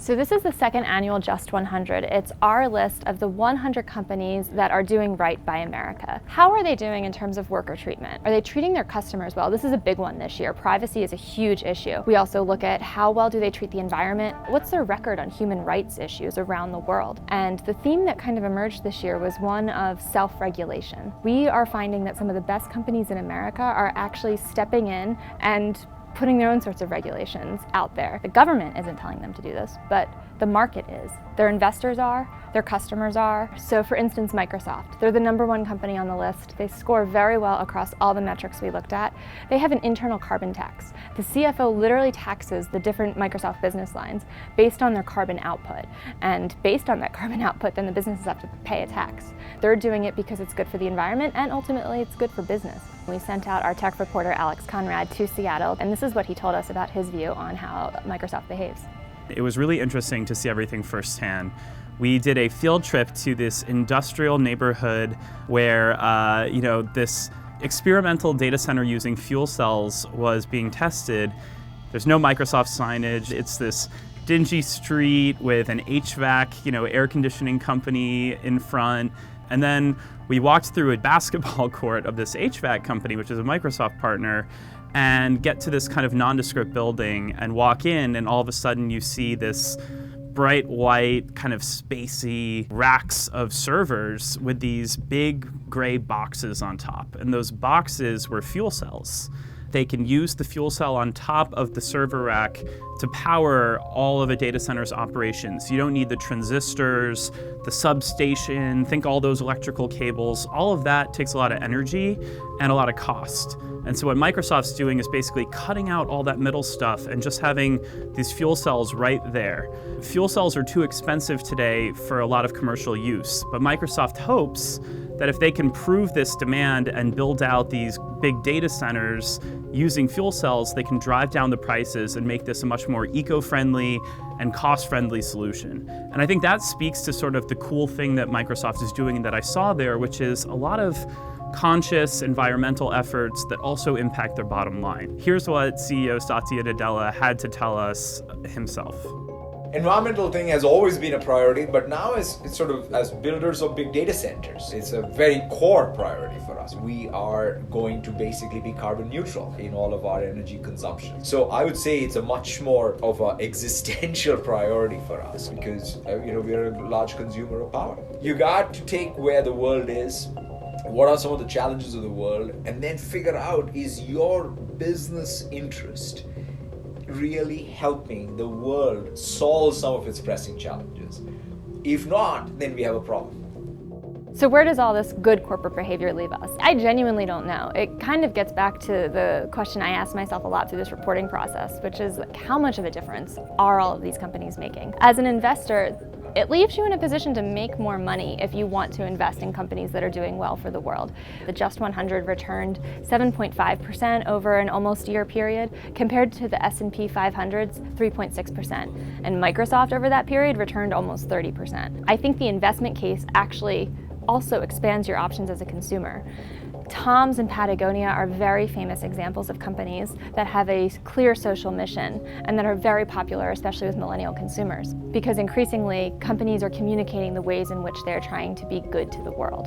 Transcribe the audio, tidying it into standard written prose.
So this is the second annual Just 100. It's our list of the 100 companies that are doing right by America. How are they doing in terms of worker treatment? Are they treating their customers well? This is a big one this year. Privacy is a huge issue. We also look at how well do they treat the environment? What's their record on human rights issues around the world? And the theme that kind of emerged this year was one of self-regulation. We are finding that some of the best companies in America are actually stepping in and putting their own sorts of regulations out there. The government isn't telling them to do this, but the market is. Their investors are, their customers are. So for instance, Microsoft, they're the #1 company on the list. They score very well across all the metrics we looked at. They have an internal carbon tax. The CFO literally taxes the different Microsoft business lines based on their carbon output. And based on that carbon output, then the businesses have to pay a tax. They're doing it because it's good for the environment and ultimately it's good for business. We sent out our tech reporter, Konrad, to Seattle, and this is what he told us about his view on how Microsoft behaves. It was really interesting to see everything firsthand. We did a field trip to this industrial neighborhood where, this experimental data center using fuel cells was being tested. There's no Microsoft signage. It's this dingy street with an HVAC, air conditioning company in front. And then we walked through a basketball court of this HVAC company, which is a Microsoft partner, and get to this kind of nondescript building and walk in, and all of a sudden you see this bright white, kind of spacey racks of servers with these big gray boxes on top. And those boxes were fuel cells. They can use the fuel cell on top of the server rack to power all of a data center's operations. You don't need the transistors, the substation, think all those electrical cables. All of that takes a lot of energy and a lot of cost. And so what Microsoft's doing is basically cutting out all that middle stuff and just having these fuel cells right there. Fuel cells are too expensive today for a lot of commercial use, but Microsoft hopes that if they can prove this demand and build out these big data centers using fuel cells, they can drive down the prices and make this a much more eco-friendly and cost-friendly solution. And I think that speaks to sort of the cool thing that Microsoft is doing and that I saw there, which is a lot of conscious environmental efforts that also impact their bottom line. Here's what CEO Satya Nadella had to tell us himself. Environmental thing has always been a priority, but now it's sort of as builders of big data centers, it's a very core priority for us. We are going to basically be carbon neutral in all of our energy consumption. So I would say it's a much more of an existential priority for us because we're a large consumer of power. You got to take where the world is, what are some of the challenges of the world, and then figure out, is your business interest really helping the world solve some of its pressing challenges? If not, then we have a problem. So where does all this good corporate behavior leave us? I genuinely don't know. It kind of gets back to the question I asked myself a lot through this reporting process, which is how much of a difference are all of these companies making? As an investor, it leaves you in a position to make more money if you want to invest in companies that are doing well for the world. The Just 100 returned 7.5% over an almost year period, compared to the S&P 500's 3.6%. And Microsoft over that period returned almost 30%. I think the investment case actually also expands your options as a consumer. Tom's and Patagonia are very famous examples of companies that have a clear social mission and that are very popular, especially with millennial consumers, because increasingly companies are communicating the ways in which they're trying to be good to the world.